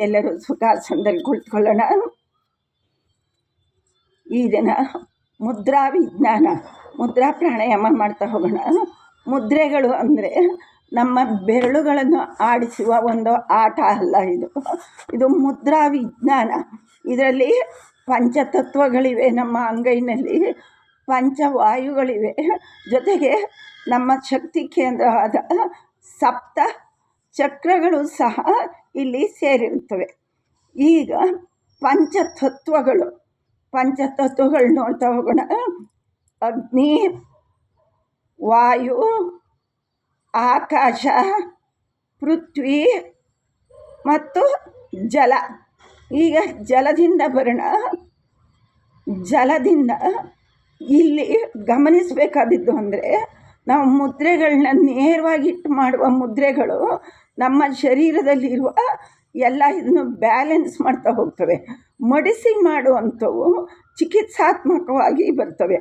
ಎಲ್ಲರೂ ಸುಖಾಸನದಲ್ಲಿ ಕುಳಿತುಕೊಳ್ಳೋಣ. ಈ ದಿನ ಮುದ್ರಾ ವಿಜ್ಞಾನ, ಮುದ್ರಾ ಪ್ರಾಣಾಯಾಮ ಮಾಡ್ತಾ ಹೋಗೋಣ. ಮುದ್ರೆಗಳು ಅಂದರೆ ನಮ್ಮ ಬೆರಳುಗಳನ್ನು ಆಡಿಸುವ ಒಂದು ಆಟ ಅಲ್ಲ, ಇದು ಮುದ್ರಾ ವಿಜ್ಞಾನ. ಇದರಲ್ಲಿ ಪಂಚತತ್ವಗಳಿವೆ, ನಮ್ಮ ಅಂಗೈನಲ್ಲಿ ಪಂಚವಾಯುಗಳಿವೆ, ಜೊತೆಗೆ ನಮ್ಮ ಶಕ್ತಿ ಕೇಂದ್ರವಾದ ಸಪ್ತ ಚಕ್ರಗಳು ಸಹ ಇಲ್ಲಿ ಸೇರಿರುತ್ತವೆ. ಈಗ ಪಂಚತತ್ವಗಳು ನೋಡ್ತಾ ಹೋಗೋಣ. ಅಗ್ನಿ, ವಾಯು, ಆಕಾಶ, ಪೃಥ್ವಿ ಮತ್ತು ಜಲ. ಈಗ ಜಲದಿಂದ ಬರೋಣ. ಜಲದಿಂದ ಇಲ್ಲಿ ಗಮನಿಸಬೇಕಾದದ್ದು ಅಂದರೆ, ನಾವು ಮುದ್ರೆಗಳನ್ನ ನೇರವಾಗಿಟ್ಟು ಮಾಡುವ ಮುದ್ರೆಗಳು ನಮ್ಮ ಶರೀರದಲ್ಲಿರುವ ಎಲ್ಲ ಇದನ್ನು ಬ್ಯಾಲೆನ್ಸ್ ಮಾಡ್ತಾ ಹೋಗ್ತವೆ. ಮಡಿಸಿ ಮಾಡುವಂಥವು ಚಿಕಿತ್ಸಾತ್ಮಕವಾಗಿ ಬರ್ತವೆ.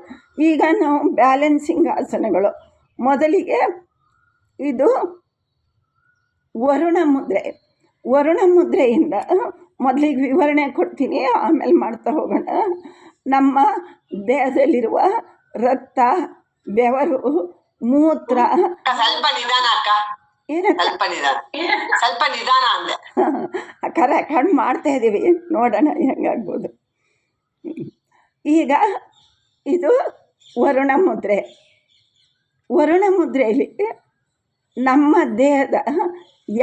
ಈಗ ನಾವು ಬ್ಯಾಲೆನ್ಸಿಂಗ್ ಆಸನಗಳು. ಮೊದಲಿಗೆ ಇದು ವರುಣ ಮುದ್ರೆ. ವರುಣ ಮುದ್ರೆಯಿಂದ ಮೊದಲಿಗೆ ವಿವರಣೆ ಕೊಡ್ತೀನಿ, ಆಮೇಲೆ ಮಾಡ್ತಾ ಹೋಗೋಣ. ನಮ್ಮ ದೇಹದಲ್ಲಿರುವ ರಕ್ತ, ಬೆವರು, ಮೂತ್ರ. ಸ್ವಲ್ಪ ನಿಧಾನ ಅಕ್ಕ, ಸ್ವಲ್ಪ ನಿಧಾನ ಅಂದೆ. ಅಕ್ಕ ರೆಕಾರ್ಡ್ ಮಾಡ್ತಾ ಇದ್ದೀವಿ, ನೋಡೋಣ ಹೆಂಗಾಗ್ಬೋದು. ಈಗ ಇದು ವರುಣ ಮುದ್ರೆ. ವರುಣ ಮುದ್ರೆಯಲ್ಲಿ ನಮ್ಮ ದೇಹದ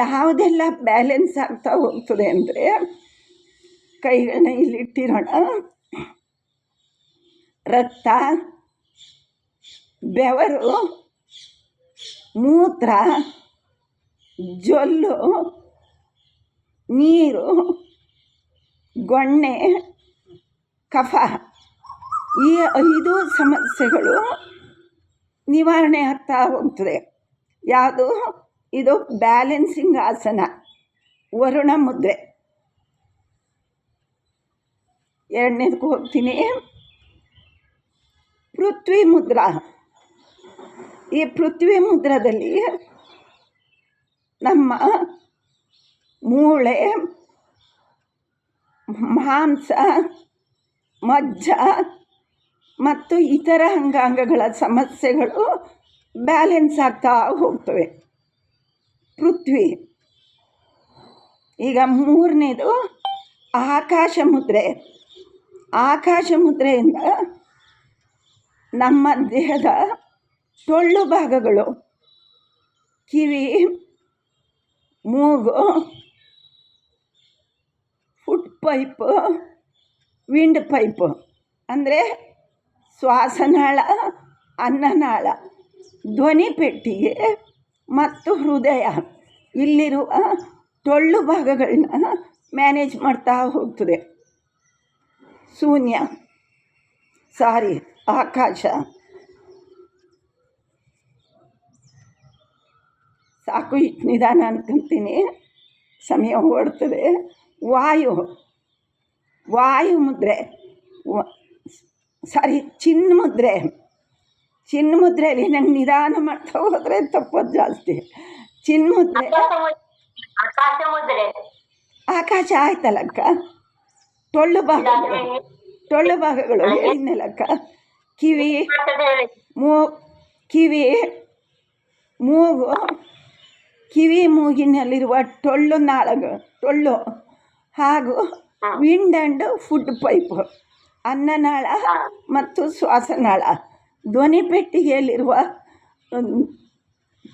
ಯಾವುದೆಲ್ಲ ಬ್ಯಾಲೆನ್ಸ್ ಆಗ್ತಾ ಹೋಗ್ತದೆ ಅಂದರೆ, ಕೈಗಳನ್ನ ಇಲ್ಲಿಟ್ಟಿರೋಣ. ರಕ್ತ, ಬೆವರು, ಮೂತ್ರ, ಜೊಲ್ಲು, ನೀರು, ಗೊಣ್ಣೆ, ಕಫ, ಈ 5 ಸಮಸ್ಯೆಗಳು ನಿವಾರಣೆ ಆಗ್ತಾ ಹೋಗ್ತದೆ. ಯಾವುದು? ಇದು ಬ್ಯಾಲೆನ್ಸಿಂಗ್ ಆಸನ, ವರುಣ ಮುದ್ರೆ. ಎರಡನೇದಕ್ಕೆ ಹೋಗ್ತೀನಿ, ಪೃಥ್ವಿ ಮುದ್ರಾ. ಈ ಪೃಥ್ವಿ ಮುದ್ರದಲ್ಲಿ ನಮ್ಮ ಮೂಳೆ, ಮಾಂಸ, ಮಜ್ಜ ಮತ್ತು ಇತರ ಅಂಗಾಂಗಗಳ ಸಮಸ್ಯೆಗಳು ಬ್ಯಾಲೆನ್ಸ್ ಆಗ್ತಾ ಹೋಗ್ತವೆ. ಪೃಥ್ವಿ. ಈಗ ಮೂರನೇದು ಆಕಾಶ ಮುದ್ರೆ. ಆಕಾಶ ಮುದ್ರೆಯಿಂದ ನಮ್ಮ ದೇಹದ ಟೊಳ್ಳು ಭಾಗಗಳು, ಕಿವಿ, ಮೂಗು, ಫುಡ್ ಪೈಪು, ವಿಂಡ್ ಪೈಪು ಅಂದರೆ ಶ್ವಾಸನಾಳ, ಅನ್ನನಾಳ, ಧ್ವನಿ ಪೆಟ್ಟಿಗೆ ಮತ್ತು ಹೃದಯ, ಇಲ್ಲಿರುವ ಟೊಳ್ಳು ಭಾಗಗಳನ್ನ ಮ್ಯಾನೇಜ್ ಮಾಡ್ತಾ ಹೋಗ್ತದೆ. ಆಕಾಶ. ಸಾಕು, ಇಷ್ಟು ನಿಧಾನ ಅನ್ಕೊಂತೀನಿ, ಸಮಯ ಓಡ್ತದೆ. ವಾಯು ಮುದ್ರೆ. ಚಿನ್ಮುದ್ರೆ. ಚಿನ್ಮುದ್ರೆಯಲ್ಲಿ ನಂಗೆ ನಿಧಾನ ಮಾಡ್ತಾ ಹೋದರೆ ತಪ್ಪೋದು ಜಾಸ್ತಿ. ಚಿನ್ಮುದ್ರೆ. ಆಕಾಶ ಆಯ್ತಲ್ಲಕ್ಕ. ಟೊಳ್ಳು ಭಾಗಗಳು ಹೇಳಿದ್ನಲ್ಲಕ್ಕ. ಮೂಗು, ಮೂಗಿನಲ್ಲಿರುವ ಟೊಳ್ಳು ಹಾಗೂ ವಿಂಡ್ ಆ್ಯಂಡ್ ಫುಡ್ ಪೈಪು, ಅನ್ನನಾಳ ಮತ್ತು ಶ್ವಾಸನಾಳ, ಧ್ವನಿ ಪೆಟ್ಟಿಗೆಯಲ್ಲಿರುವ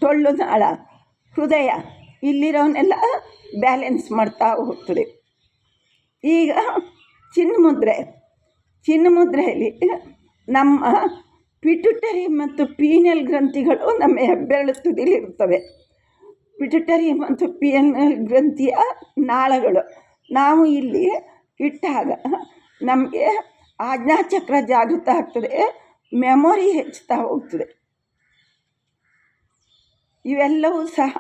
ಟೊಳ್ಳು ನಾಳ, ಹೃದಯ, ಇಲ್ಲಿರೋವನ್ನೆಲ್ಲ ಬ್ಯಾಲೆನ್ಸ್ ಮಾಡ್ತಾ ಹೋಗ್ತದೆ. ಈಗ ಚಿನ್ಮುದ್ರೆಯಲ್ಲಿ ನಮ್ಮ ಪಿಟ್ಯುಟರಿ ಮತ್ತು ಪೀನಿಯಲ್ ಗ್ರಂಥಿಗಳು ನಮ್ಮ ಹೆಬ್ಬೆರಳು ತುದಿಲಿರ್ತವೆ. ಪಿಟ್ಯುಟರಿ ಮತ್ತು ಪೀನಿಯಲ್ ಗ್ರಂಥಿಯ ನಾಳಗಳು ನಾವು ಇಲ್ಲಿ ಇಟ್ಟಾಗ ನಮಗೆ ಆಜ್ಞಾಚಕ್ರ ಜಾಗೃತ ಆಗ್ತದೆ, ಮೆಮೊರಿ ಹೆಚ್ಚುತ್ತಾ ಹೋಗ್ತದೆ. ಇವೆಲ್ಲವೂ ಸಹ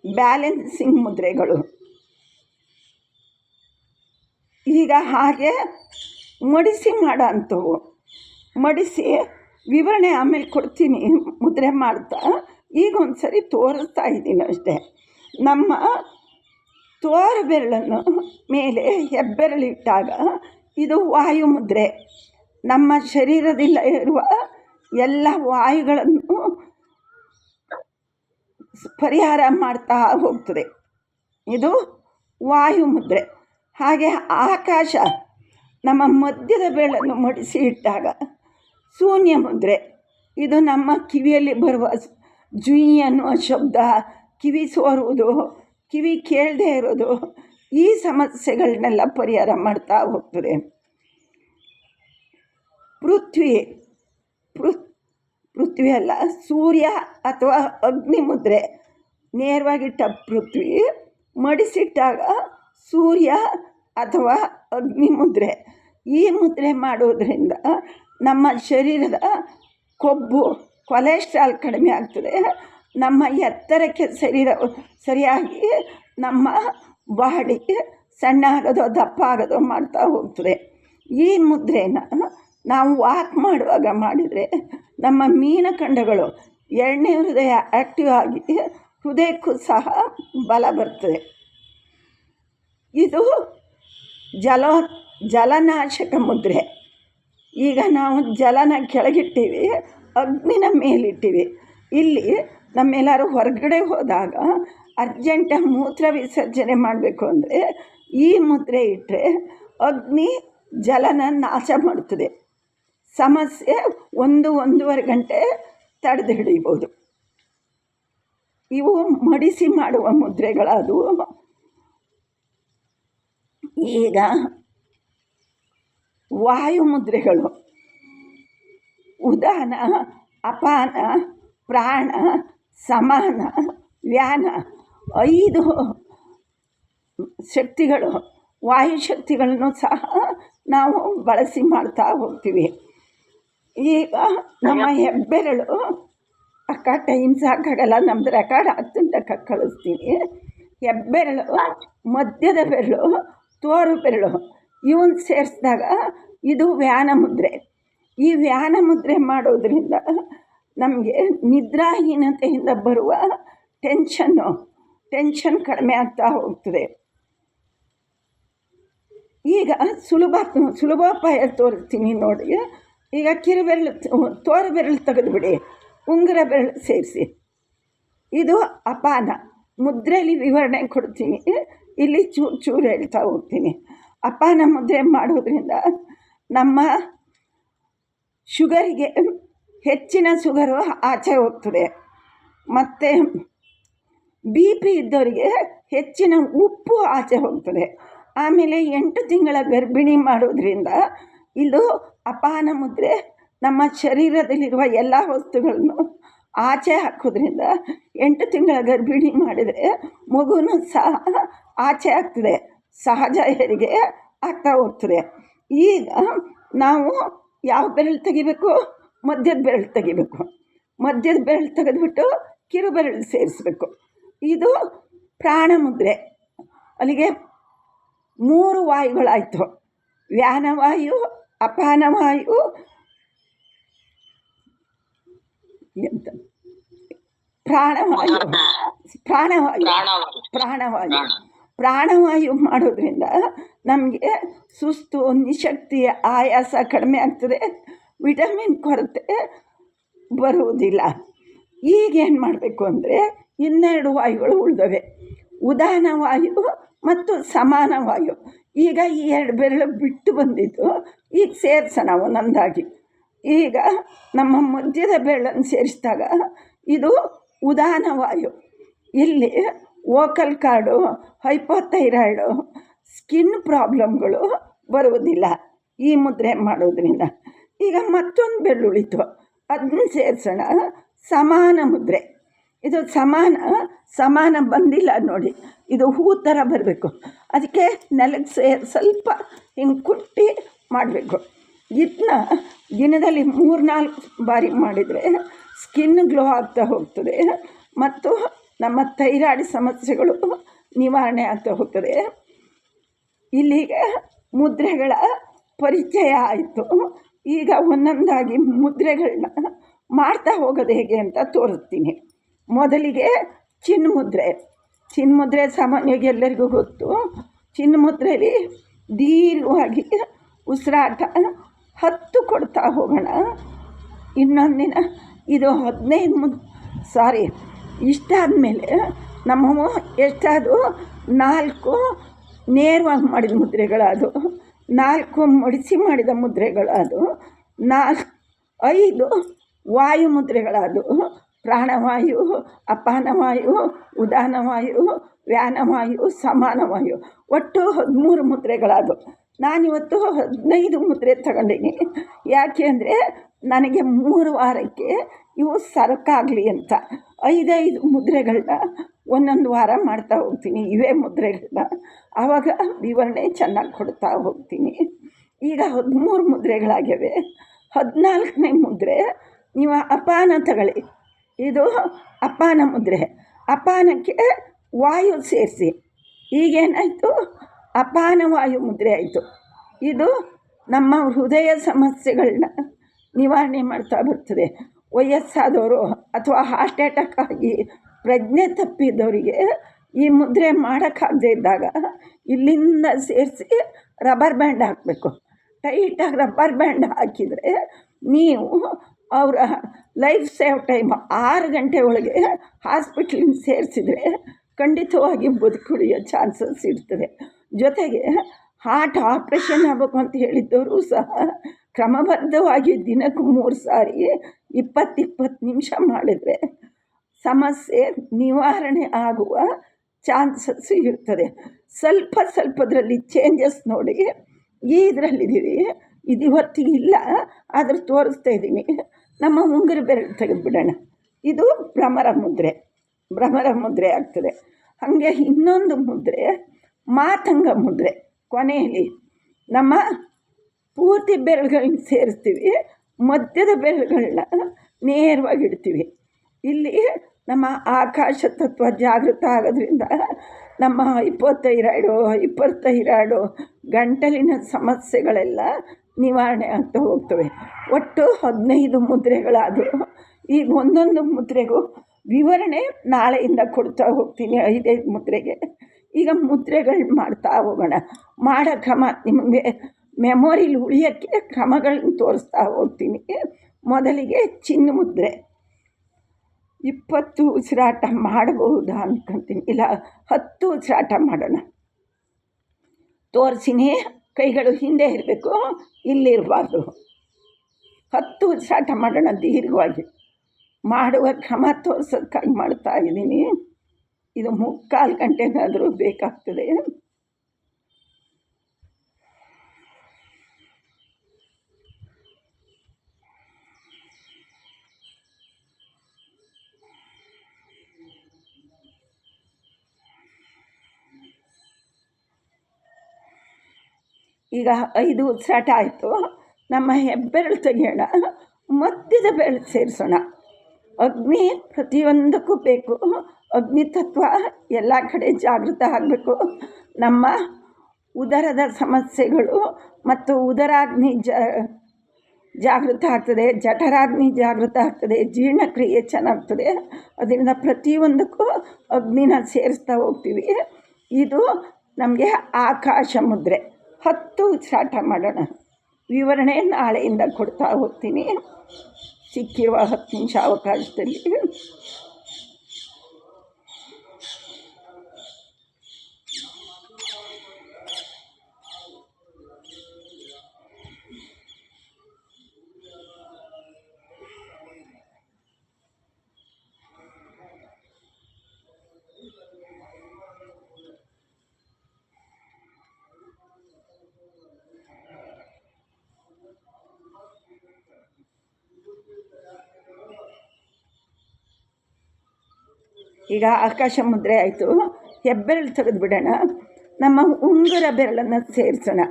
ಬ್ಯಾಲೆನ್ಸಿಂಗ್ ಮುದ್ರೆಗಳು. ಈಗ ಹಾಗೆ ಮಡಿಸಿ ಮಾಡೋ ಅಂಥವು. ಮಡಿಸಿ ವಿವರಣೆ ಆಮೇಲೆ ಕೊಡ್ತೀನಿ ಮುದ್ರೆ ಮಾಡ್ತಾ. ಈಗ ಒಂದು ಸರಿ ತೋರಿಸ್ತಾ ಇದ್ದೀನಿ ಅಷ್ಟೇ. ನಮ್ಮ ತೋರು ಬೆರಳನ್ನು ಮೇಲೆ ಹೆಬ್ಬೆರಳಿಟ್ಟಾಗ ಇದು ವಾಯು ಮುದ್ರೆ. ನಮ್ಮ ಶರೀರದಲ್ಲಿ ಇರುವ ಎಲ್ಲ ವಾಯುಗಳನ್ನು ಪರಿಹಾರ ಮಾಡ್ತಾ ಹೋಗ್ತದೆ. ಇದು ವಾಯು ಮುದ್ರೆ. ಹಾಗೆ ಆಕಾಶ ನಮ್ಮ ಮಧ್ಯದ ಬೆರಳನ್ನು ಮಡಿಸಿ ಇಟ್ಟಾಗ ಶೂನ್ಯ ಮುದ್ರೆ. ಇದು ನಮ್ಮ ಕಿವಿಯಲ್ಲಿ ಬರುವ ಜುಯಿ ಅನ್ನುವ ಶಬ್ದ, ಕಿವಿ ಸೋರುವುದು, ಕಿವಿ ಕೇಳದೇ ಇರೋದು, ಈ ಸಮಸ್ಯೆಗಳನ್ನೆಲ್ಲ ಪರಿಹಾರ ಮಾಡ್ತಾ ಹೋಗ್ತದೆ. ಪೃಥ್ವಿ ಅಲ್ಲ, ಸೂರ್ಯ ಅಥವಾ ಅಗ್ನಿ ಮುದ್ರೆ. ನೇರವಾಗಿಟ್ಟ ಪೃಥ್ವಿ, ಮಡಿಸಿಟ್ಟಾಗ ಸೂರ್ಯ ಅಥವಾ ಅಗ್ನಿ ಮುದ್ರೆ. ಈ ಮುದ್ರೆ ಮಾಡೋದರಿಂದ ನಮ್ಮ ಶರೀರದ ಕೊಬ್ಬು, ಕೊಲೆಸ್ಟ್ರಾಲ್ ಕಡಿಮೆ ಆಗ್ತದೆ. ನಮ್ಮ ಎತ್ತರಕ್ಕೆ ಸರಿಯಾಗಿ ನಮ್ಮ ಬಾಡಿ ಸಣ್ಣ ಆಗೋದು, ದಪ್ಪ ಆಗೋದು ಮಾಡ್ತಾ ಹೋಗ್ತದೆ. ಈ ಮುದ್ರೆನ ನಾವು ವಾಕ್ ಮಾಡುವಾಗ ಮಾಡಿದರೆ ನಮ್ಮ ಮೀನಖಂಡಗಳು, ಎರಡನೇ ಹೃದಯ ಆ್ಯಕ್ಟಿವ್ ಆಗಿ ಹೃದಯಕ್ಕೂ ಸಹ ಬಲ ಬರ್ತದೆ. ಇದು ಜಲನಾಶಕ ಮುದ್ರೆ. ಈಗ ನಾವು ಜಲನ ಕೆಳಗಿಟ್ಟಿವಿ, ಅಗ್ನಿನ ಮೇಲಿಟ್ಟಿವಿ. ಇಲ್ಲಿ ನಮ್ಮೆಲ್ಲರೂ ಹೊರಗಡೆ ಹೋದಾಗ ಅರ್ಜೆಂಟ ಮೂತ್ರ ವಿಸರ್ಜನೆ ಮಾಡಬೇಕು ಅಂದರೆ ಈ ಮುದ್ರೆ ಇಟ್ಟರೆ ಅಗ್ನಿ ಜಲನ ನಾಶ ಮಾಡ್ತದೆ. ಸಮಸ್ಯೆ 1-1.5 ಗಂಟೆ ತಡೆದು ಹಿಡಿಬೋದು. ಇವು ಮಡಿಸಿ ಮಾಡುವ ಮುದ್ರೆಗಳಾದವು. ಈಗ ವಾಯು ಮುದ್ರೆಗಳು: ಉದಾನ, ಅಪಾನ, ಪ್ರಾಣ, ಸಮಾನ, ವ್ಯಾನ. 5 ಶಕ್ತಿಗಳು, ವಾಯುಶಕ್ತಿಗಳನ್ನು ಸಹ ನಾವು ಬಳಸಿ ಮಾಡ್ತಾ ಹೋಗ್ತೀವಿ. ಈಗ ನಮ್ಮ ಹೆಬ್ಬೆರಳು, ಅಕ್ಕ ಟೈಮ್ ಸಾಕಾಗಲ್ಲ, ನಮ್ಮದು ರೆಕಾರ್ಡ್ ಆಗ್ತಂತ ಕಳಿಸ್ತೀನಿ. ಹೆಬ್ಬೆರಳು, ಮಧ್ಯದ ಬೆರಳು, ತೋರು ಬೆರಳು ಇವನ್ನ ಸೇರಿಸಿದಾಗ ಇದು ವ್ಯಾನ ಮುದ್ರೆ. ಈ ವ್ಯಾನ ಮುದ್ರೆ ಮಾಡೋದ್ರಿಂದ ನಮಗೆ ನಿದ್ರಾಹೀನತೆಯಿಂದ ಬರುವ ಟೆನ್ಷನ್ ಕಡಿಮೆ ಆಗ್ತಾ ಹೋಗ್ತದೆ. ಈಗ ಸುಲಭೋಪಾಯ ತೋರಿಸ್ತೀನಿ ನೋಡಿ. ಈಗ ಕಿರುಬೆರಳು, ತೋರು ಬೆರಳು ತೆಗೆದುಬಿಡಿ, ಉಂಗುರ ಬೆರಳು ಸೇರಿಸಿ. ಇದು ಅಪಾನ ಮುದ್ರೆಯಲ್ಲಿ ವಿವರಣೆ ಕೊಡ್ತೀನಿ, ಇಲ್ಲಿ ಚೂರು ಹೇಳ್ತಾ ಹೋಗ್ತೀನಿ. ಅಪಾನ ಮುದ್ರೆ ಮಾಡೋದ್ರಿಂದ ನಮ್ಮ ಶುಗರಿಗೆ, ಹೆಚ್ಚಿನ ಶುಗರು ಆಚೆ ಹೋಗ್ತದೆ. ಮತ್ತು BP ಇದ್ದವರಿಗೆ ಹೆಚ್ಚಿನ ಉಪ್ಪು ಆಚೆ ಹೋಗ್ತದೆ. ಆಮೇಲೆ 8 ತಿಂಗಳ ಗರ್ಭಿಣಿ ಮಾಡೋದ್ರಿಂದ ಇದು ಅಪಾನ ಮುದ್ರೆ ನಮ್ಮ ಶರೀರದಲ್ಲಿರುವ ಎಲ್ಲ ವಸ್ತುಗಳನ್ನು ಆಚೆ ಹಾಕೋದ್ರಿಂದ 8 ತಿಂಗಳ ಗರ್ಭಿಣಿ ಮಾಡಿದರೆ ಮಗುನೂ ಸಹ ಆಚೆ ಆಗ್ತದೆ, ಸಹಜ ಹೆರಿಗೆ ಆಗ್ತಾ ಹೋಗ್ತದೆ. ಈಗ ನಾವು ಯಾವ ಬೆರಳು ತೆಗಿಬೇಕು? ಮಧ್ಯದ ಬೆರಳು ತೆಗಿಬೇಕು. ಮಧ್ಯದ ಬೆರಳು ತೆಗೆದುಬಿಟ್ಟು ಕಿರು ಬೆರಳು ಸೇರಿಸ್ಬೇಕು. ಇದು ಪ್ರಾಣ ಮುದ್ರೆ. ಅಲ್ಲಿಗೆ 3 ವಾಯುಗಳಾಯಿತು: ವ್ಯಾನವಾಯು, ಅಪಾನವಾಯು, ಪ್ರಾಣವಾಯು ಮಾಡೋದ್ರಿಂದ ನಮಗೆ ಸುಸ್ತು, ನಿಶಕ್ತಿ, ಆಯಾಸ ಕಡಿಮೆ ಆಗ್ತದೆ, ವಿಟಮಿನ್ ಕೊರತೆ ಬರುವುದಿಲ್ಲ. ಈಗೇನು ಮಾಡಬೇಕು ಅಂದರೆ 12 ವಾಯುಗಳು ಉಳಿದವೆ: ಉದಾನ ವಾಯು ಮತ್ತು ಸಮಾನ ವಾಯು. ಈಗ ಈ 2 ಬೆರಳು ಬಿಟ್ಟು ಬಂದಿದ್ದು, ಈಗ ಸೇರಿಸೋಣ ಒಂದೊಂದಾಗಿ. ಈಗ ನಮ್ಮ ಮಧ್ಯದ ಬೆರಳನ್ನು ಸೇರಿಸಿದಾಗ ಇದು ಉದಾನ ವಾಯು. ಇಲ್ಲಿ ವೋಕಲ್ ಕಾರ್ಡು, ಹೈಪೋಥೈರಾಯ್ಡು, ಸ್ಕಿನ್ ಪ್ರಾಬ್ಲಮ್ಗಳು ಬರುವುದಿಲ್ಲ ಈ ಮುದ್ರೆ ಮಾಡೋದ್ರಿಂದ. ಈಗ ಮತ್ತೊಂದು ಬೆರಳು ಉಳಿತು, ಅದನ್ನು ಸೇರಿಸೋಣ. ಸಮಾನ ಮುದ್ರೆ. ಇದು ಸಮಾನ ಬಂದಿಲ್ಲ ನೋಡಿ, ಇದು ಹೂ ಥರ ಬರಬೇಕು. ಅದಕ್ಕೆ ನೆಲಕ್ಕೆ ಸ್ವಲ್ಪ ಹಿಂಗೆ ಕುಟ್ಟಿ ಮಾಡಬೇಕು. ಇದನ್ನ ದಿನದಲ್ಲಿ 3-4 ಬಾರಿ ಮಾಡಿದರೆ ಸ್ಕಿನ್ ಗ್ಲೋ ಆಗ್ತಾ ಹೋಗ್ತದೆ ಮತ್ತು ನಮ್ಮ ಥೈರಾಯ್ಡ್ ಸಮಸ್ಯೆಗಳು ನಿವಾರಣೆ ಆಗ್ತಾ ಹೋಗ್ತದೆ. ಇಲ್ಲಿಗೆ ಮುದ್ರೆಗಳ ಪರಿಚಯ ಆಯಿತು. ಈಗ ಒಂದೊಂದಾಗಿ ಮುದ್ರೆಗಳನ್ನ ಮಾಡ್ತಾ ಹೋಗೋದು ಹೇಗೆ ಅಂತ ತೋರಿಸ್ತೀನಿ. ಮೊದಲಿಗೆ ಚಿನ್ಮುದ್ರೆ. ಚಿನ್ಮುದ್ರೆ ಸಾಮಾನ್ಯವಾಗಿ ಎಲ್ಲರಿಗೂ ಗೊತ್ತು. ಚಿನ್ಮುದ್ರೆಯಲ್ಲಿ ದೀರ್ಘವಾಗಿ ಉಸಿರಾಟ 10 ಕೊಡ್ತಾ ಹೋಗೋಣ. ಇನ್ನೊಂದಿನ ಇದು 15 ಇಷ್ಟಾದಮೇಲೆ ನಮ್ಮ ಎಷ್ಟಾದವು 4 ನೇರವಾಗಿ ಮಾಡಿದ ಮುದ್ರೆಗಳದು, 4 ಮಡಿಸಿ ಮಾಡಿದ ಮುದ್ರೆಗಳದು, 5 ವಾಯು ಮುದ್ರೆಗಳದು. ಪ್ರಾಣವಾಯು, ಅಪಾನವಾಯು, ಉದಾನವಾಯು, ವ್ಯಾನವಾಯು, ಸಮಾನವಾಯು, ಒಟ್ಟು 13 ಮುದ್ರೆಗಳದು. ನಾನಿವತ್ತು 15 ಮುದ್ರೆ ತಗೊಂಡಿನಿ. ಯಾಕೆ ಅಂದರೆ ನನಗೆ 3 ವಾರಕ್ಕೆ ಇವು ಸರಕಾಗಲಿ ಅಂತ 5 ಮುದ್ರೆಗಳನ್ನ ಒಂದೊಂದು ವಾರ ಮಾಡ್ತಾ ಹೋಗ್ತೀನಿ. ಇವೇ ಮುದ್ರೆಗಳನ್ನ ಆವಾಗ ವಿವರಣೆ ಚೆನ್ನಾಗಿ ಕೊಡ್ತಾ ಹೋಗ್ತೀನಿ. ಈಗ 13 ಮುದ್ರೆಗಳಾಗ್ಯವೆ. 14ನೇ ಮುದ್ರೆ ನೀವು ಅಪಾನ ತಗೊಳ್ಳಿ. ಇದು ಅಪಾನ ಮುದ್ರೆ. ಅಪಾನಕ್ಕೆ ವಾಯು ಸೇರಿಸಿ. ಈಗೇನಾಯಿತು, ಅಪಾನ ವಾಯು ಮುದ್ರೆ ಆಯಿತು. ಇದು ನಮ್ಮ ಹೃದಯ ಸಮಸ್ಯೆಗಳನ್ನ ನಿವಾರಣೆ ಮಾಡ್ತಾ ಬರ್ತದೆ. ವಯಸ್ಸಾದವರು ಅಥವಾ ಹಾರ್ಟ್ ಅಟ್ಯಾಕ್ ಆಗಿ ಪ್ರಜ್ಞೆ ತಪ್ಪಿದ್ದವರಿಗೆ ಈ ಮುದ್ರೆ ಮಾಡೋಕ್ಕಾಗದೇ ಇದ್ದಾಗ ಇಲ್ಲಿಂದ ಸೇರಿಸಿ ರಬ್ಬರ್ ಬ್ಯಾಂಡ್ ಹಾಕಬೇಕು. ಟೈಟಾಗಿ ರಬ್ಬರ್ ಬ್ಯಾಂಡ್ ಹಾಕಿದರೆ ನೀವು ಅವರ ಲೈಫ್ ಸೇವ್ ಟೈಮ್ 6 ಗಂಟೆ ಒಳಗೆ ಹಾಸ್ಪಿಟ್ಲಿಗೆ ಸೇರಿಸಿದರೆ ಖಂಡಿತವಾಗಿ ಬದುಕುಳಿಯೋ ಚಾನ್ಸಸ್ ಇರ್ತದೆ. ಜೊತೆಗೆ ಹಾರ್ಟ್ ಆಪ್ರೇಷನ್ ಆಗಬೇಕು ಅಂತ ಹೇಳಿದ್ದವರು ಸಹ ಕ್ರಮಬದ್ಧವಾಗಿ ದಿನಕ್ಕೆ 3 ಸಾರಿ 20 ನಿಮಿಷ ಮಾಡಿದರೆ ಸಮಸ್ಯೆ ನಿವಾರಣೆ ಆಗುವ ಚಾನ್ಸಸ್ ಇರ್ತದೆ. ಸ್ವಲ್ಪದ್ರಲ್ಲಿ ಚೇಂಜಸ್ ನೋಡಿ. ಇದರಲ್ಲಿದ್ದೀವಿ, ಇದು ಇವತ್ತಿಗೆ ಇಲ್ಲ, ಆದರೂ ತೋರಿಸ್ತಾ ಇದ್ದೀನಿ. ನಮ್ಮ ಉಂಗುರ ಬೆರಳು ತೆಗೆದುಬಿಡೋಣ. ಇದು ಭ್ರಮರ ಮುದ್ರೆ ಆಗ್ತದೆ. ಹಾಗೆ ಇನ್ನೊಂದು ಮುದ್ರೆ ಮಾತಂಗ ಮುದ್ರೆ. ಕೊನೆಯಲ್ಲಿ ನಮ್ಮ ಪೂರ್ತಿ ಬೆರಳುಗಳನ್ನ ಸೇರಿಸ್ತೀವಿ, ಮಧ್ಯದ ಬೆರಳುಗಳನ್ನ ನೇರವಾಗಿ ಇಡ್ತೀವಿ. ಇಲ್ಲಿ ನಮ್ಮ ಆಕಾಶ ತತ್ವ ಜಾಗೃತ ಆಗೋದ್ರಿಂದ ನಮ್ಮ ಹೈಪರ್ಥೈರಾಯ್ಡು ಗಂಟಲಿನ ಸಮಸ್ಯೆಗಳೆಲ್ಲ ನಿವಾರಣೆ ಆಗ್ತಾ ಹೋಗ್ತವೆ. ಒಟ್ಟು 15 ಮುದ್ರೆಗಳಾದವು. ಈಗ ಒಂದೊಂದು ಮುದ್ರೆಗೂ ವಿವರಣೆ ನಾಳೆಯಿಂದ ಕೊಡ್ತಾ ಹೋಗ್ತೀನಿ. 5 ಮುದ್ರೆಗೆ ಈಗ ಮುದ್ರೆಗಳು ಮಾಡ್ತಾ ಹೋಗೋಣ. ಮಾಡೋ ಕ್ರಮ ನಿಮಗೆ ಮೆಮೊರಿಲಿ ಉಳಿಯೋಕ್ಕೆ ಕ್ರಮಗಳನ್ನ ತೋರಿಸ್ತಾ ಹೋಗ್ತೀನಿ. ಮೊದಲಿಗೆ ಚಿನ್ನ ಮುದ್ರೆ 20 ಉಸಿರಾಟ ಮಾಡಬಹುದಾ ಅಂದ್ಕೊತೀನಿ. ಇಲ್ಲ 10 ಉಸಿರಾಟ ಮಾಡೋಣ. ತೋರಿಸಿನಿ. ಕೈಗಳು ಹಿಂದೆ ಇರಬೇಕು, ಇಲ್ಲಿರಬಾರ್ದು. 10 ಉಸಿರಾಟ ಮಾಡೋಣ ದೀರ್ಘವಾಗಿ. ಮಾಡುವ ಕ್ರಮ ತೋರಿಸೋದಕ್ಕಾಗಿ ಮಾಡ್ತಾ ಇದ್ದೀನಿ. ಇದು 3/4 ಗಂಟೆನಾದರೂ ಬೇಕಾಗ್ತದೆ. ಈಗ 5 ಉಸಿರಾಟ ಆಯಿತು. ನಮ್ಮ ಹೆಬ್ಬೆರಳು ತೆಗೆಯೋಣ, ಮಧ್ಯದ ಬೆರಳು ಸೇರಿಸೋಣ. ಅಗ್ನಿ ಪ್ರತಿಯೊಂದಕ್ಕೂ ಬೇಕು. ಅಗ್ನಿ ತತ್ವ ಎಲ್ಲ ಕಡೆ ಜಾಗೃತ ಆಗಬೇಕು. ನಮ್ಮ ಉದರದ ಸಮಸ್ಯೆಗಳು ಮತ್ತು ಉದರಾಗ್ನಿ ಜಾಗೃತ ಆಗ್ತದೆ, ಜಠರಾಗ್ನಿ ಜಾಗೃತ ಆಗ್ತದೆ, ಜೀರ್ಣಕ್ರಿಯೆ ಚೆನ್ನಾಗ್ತದೆ. ಅದರಿಂದ ಪ್ರತಿಯೊಂದಕ್ಕೂ ಅಗ್ನಿನ ಸೇರಿಸ್ತಾ ಹೋಗ್ತೀವಿ. ಇದು ನಮಗೆ ಆಕಾಶ ಮುದ್ರೆ. 10 ಉಸಿರಾಟ ಮಾಡೋಣ. ವಿವರಣೆ ನಾಳೆಯಿಂದ ಕೊಡ್ತಾ ಹೋಗ್ತೀನಿ. ಸಿಕ್ಕಿರುವ 10 ನಿಮಿಷ ಅವಕಾಶದಲ್ಲಿ ಈಗ ಆಕಾಶ ಮುದ್ರೆ ಆಯಿತು. ಹೆಬ್ಬೆರಳು ತೆಗೆದುಬಿಡೋಣ. ನಮ್ಮ ಉಂಗುರ ಬೆರಳನ್ನು ಸೇರಿಸೋಣ.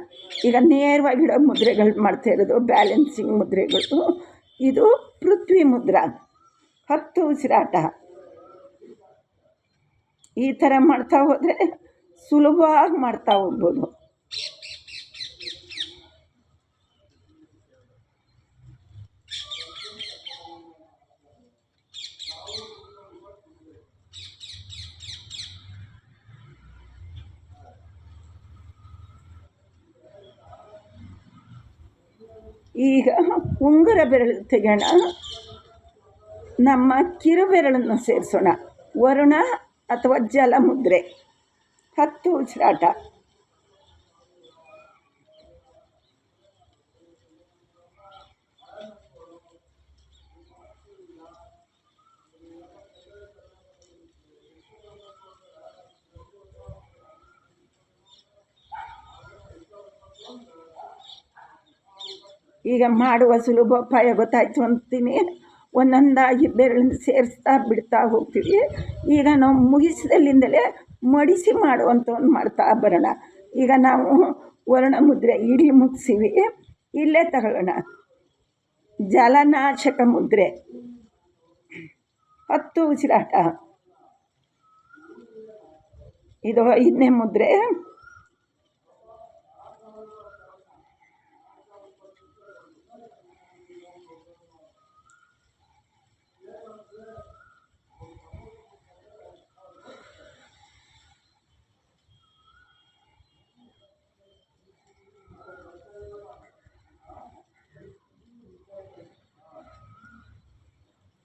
ಈಗ ನೇರವಾಗಿಡೋ ಮುದ್ರೆಗಳು ಮಾಡ್ತಾ ಇರೋದು ಬ್ಯಾಲೆನ್ಸಿಂಗ್ ಮುದ್ರೆಗಳು. ಇದು ಪೃಥ್ವಿ ಮುದ್ರ. 10 ಉಸಿರಾಟ. ಈ ಥರ ಮಾಡ್ತಾ ಹೋದರೆ ಸುಲಭವಾಗಿ ಮಾಡ್ತಾ ಹೋಗ್ಬೋದು. ಈಗ ಉಂಗುರ ಬೆರಳು ತೆಗೆಯೋಣ. ನಮ್ಮ ಕಿರುಬೆರಳನ್ನು ಸೇರಿಸೋಣ. ವರುಣ ಅಥವಾ ಜಲಮುದ್ರೆ. 10 ಉಸಿರಾಟ. ಈಗ ಮಾಡುವ ಸುಲಭೋಪಾಯ ಗೊತ್ತಾಯಿತು ಅಂತೀನಿ. ಒಂದೊಂದಾಗಿ ಬೆರಳನ್ನು ಸೇರಿಸ್ತಾ ಬಿಡ್ತಾ ಹೋಗ್ತೀವಿ. ಈಗ ನಾವು ಮುಗಿಸಿದಲ್ಲಿಂದಲೇ ಮಡಿಸಿ ಮಾಡುವಂಥವನ್ನು ಮಾಡ್ತಾ ಬರೋಣ. ಈಗ ನಾವು ವರ್ಣ ಮುದ್ರೆ ಇಲ್ಲಿ ಮುಗಿಸಿವಿ. ಇಲ್ಲೇ ತಗೊಳ್ಳೋಣ. ಜಲನಾಶಕ ಮುದ್ರೆ. 10 ಉಸಿರಾಟ. ಇದು 5ನೇ ಮುದ್ರೆ.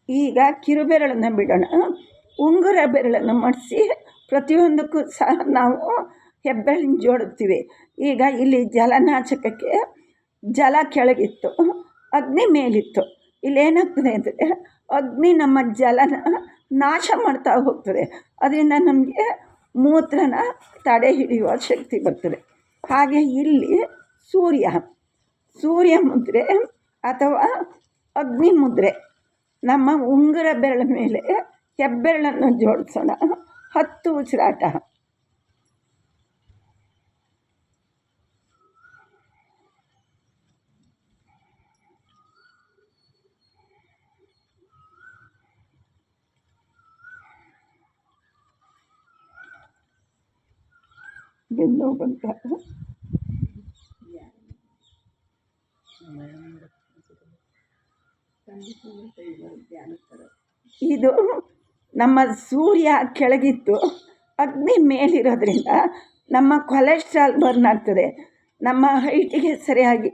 ಈಗ ಕಿರುಬೆರಳನ್ನು ಬಿಡೋಣ. ಉಂಗುರ ಬೆರಳನ್ನು ಮಡಿಸಿ ಪ್ರತಿಯೊಂದಕ್ಕೂ ಸಹ ನಾವು ಹೆಬ್ಬೆರಳಿನ ಜೋಡುತ್ತೀವಿ. ಈಗ ಇಲ್ಲಿ ಜಲನಾಶಕಕ್ಕೆ ಜಲ ಕೆಳಗಿತ್ತು, ಅಗ್ನಿ ಮೇಲಿತ್ತು. ಇಲ್ಲೇನಾಗ್ತದೆ ಅಂದರೆ ಅಗ್ನಿ ನಮ್ಮ ಜಲನ ನಾಶ ಮಾಡ್ತಾ ಹೋಗ್ತದೆ. ಅದರಿಂದ ನಮಗೆ ಮೂತ್ರನ ತಡೆ ಹಿಡಿಯುವ ಶಕ್ತಿ ಬರ್ತದೆ. ಹಾಗೆ ಇಲ್ಲಿ ಸೂರ್ಯ ಮುದ್ರೆ ಅಥವಾ ಅಗ್ನಿ ಮುದ್ರೆ. ನಮ್ಮ ಉಂಗುರ ಬೆರಳ ಮೇಲೆ ಹೆಬ್ಬೆರಳನ್ನು ಜೋಡಿಸೋಣ. 10 ಉಸಿರಾಟ. ಬೆನ್ನು ಬಂತ. ಇದು ನಮ್ಮ ಸೂರ್ಯ ಕೆಳಗಿತ್ತು, ಅಗ್ನಿ ಮೇಲಿರೋದ್ರಿಂದ ನಮ್ಮ ಕೊಲೆಸ್ಟ್ರಾಲ್ ಬರ್ನ್ ಆಗ್ತದೆ. ನಮ್ಮ ಹೈಟಿಗೆ ಸರಿಯಾಗಿ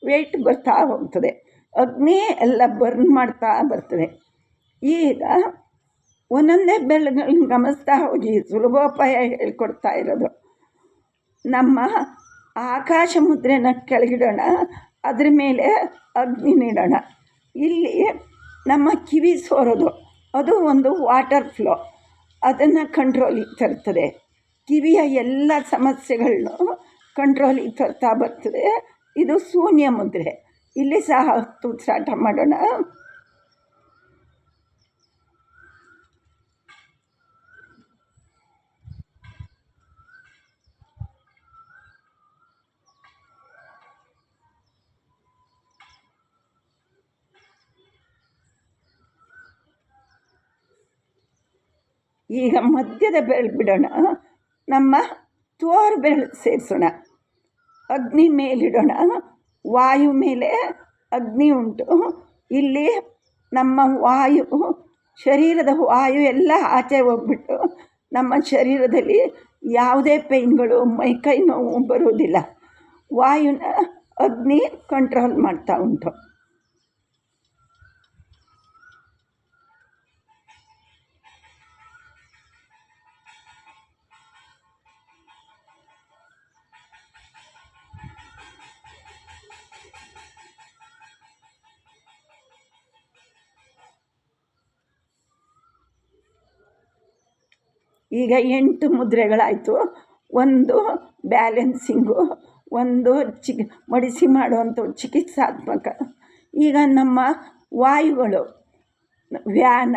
ವೆಯ್ಟ್ ಬರ್ತಾ ಹೋಗ್ತದೆ. ಅಗ್ನಿ ಎಲ್ಲ ಬರ್ನ್ ಮಾಡ್ತಾ ಬರ್ತದೆ. ಈಗ ಒಂದೊಂದೇ ಬೆರಳುಗಳನ್ನ ಗಮನಿಸ್ತಾ ಹೋಗಿ. ಸುಲಭೋಪಾಯ ಹೇಳ್ಕೊಡ್ತಾ ಇರೋದು. ನಮ್ಮ ಆಕಾಶ ಮುದ್ರೆನ ಕೆಳಗಿಡೋಣ. ಅದ್ರ ಮೇಲೆ ಅಗ್ನಿ ನೀಡೋಣ. ಇಲ್ಲಿ ನಮ್ಮ ಕಿವಿ ಸೋರೋದು, ಅದು ಒಂದು ವಾಟರ್ ಫ್ಲೋ, ಅದನ್ನು ಕಂಟ್ರೋಲಿಗೆ ತರ್ತದೆ. ಕಿವಿಯ ಎಲ್ಲ ಸಮಸ್ಯೆಗಳನ್ನು ಕಂಟ್ರೋಲಿಗೆ ತರ್ತಾ ಬರ್ತದೆ. ಇದು ಶೂನ್ಯ ಮುದ್ರೆ. ಇಲ್ಲಿ ಸಹ 10 ಉಸಿರಾಟ ಮಾಡೋಣ. ಈಗ ಮಧ್ಯದ ಬೆರಳು ಬಿಡೋಣ. ನಮ್ಮ ತೋರು ಬೆರಳು ಸೇರಿಸೋಣ. ಅಗ್ನಿ ಮೇಲಿಡೋಣ. ವಾಯು ಮೇಲೆ ಅಗ್ನಿ ಉಂಟು. ಇಲ್ಲಿ ನಮ್ಮ ವಾಯು, ಶರೀರದ ವಾಯು ಎಲ್ಲ ಆಚೆ ಹೋಗ್ಬಿಟ್ಟು ನಮ್ಮ ಶರೀರದಲ್ಲಿ ಯಾವುದೇ ಪೈನ್ಗಳು, ಮೈಕೈ ನೋವು ಬರುವುದಿಲ್ಲ. ವಾಯುನ ಅಗ್ನಿ ಕಂಟ್ರೋಲ್ ಮಾಡ್ತಾ ಉಂಟು. ಈಗ 8 ಮುದ್ರೆಗಳಾಯಿತು. ಒಂದು ಬ್ಯಾಲೆನ್ಸಿಂಗು, ಒಂದು ಮಡಿಸಿ ಮಾಡುವಂಥ ಚಿಕಿತ್ಸಾತ್ಮಕ. ಈಗ ನಮ್ಮ ವಾಯುಗಳು ವ್ಯಾನ,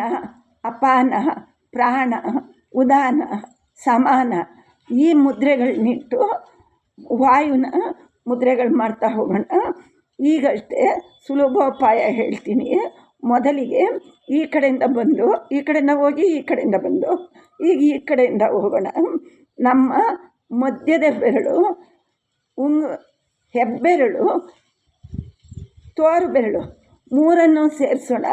ಅಪಾನ, ಪ್ರಾಣ, ಉದಾನ, ಸಮಾನ ಈ ಮುದ್ರೆಗಳನ್ನಿಟ್ಟು ವಾಯುನ ಮುದ್ರೆಗಳು ಮಾಡ್ತಾ ಹೋಗೋಣ. ಈಗಷ್ಟೇ ಸುಲಭೋಪಾಯ ಹೇಳ್ತೀನಿ. ಮೊದಲಿಗೆ ಈ ಕಡೆಯಿಂದ ಬಂದು, ಈ ಕಡೆಯಿಂದ ಹೋಗಿ, ಈ ಕಡೆಯಿಂದ ಬಂದು, ಈಗ ಈ ಕಡೆಯಿಂದ ಹೋಗೋಣ. ನಮ್ಮ ಮಧ್ಯದ ಬೆರಳು, ಹೆಬ್ಬೆರಳು, ತೋರು ಬೆರಳು 3 ಸೇರಿಸೋಣ.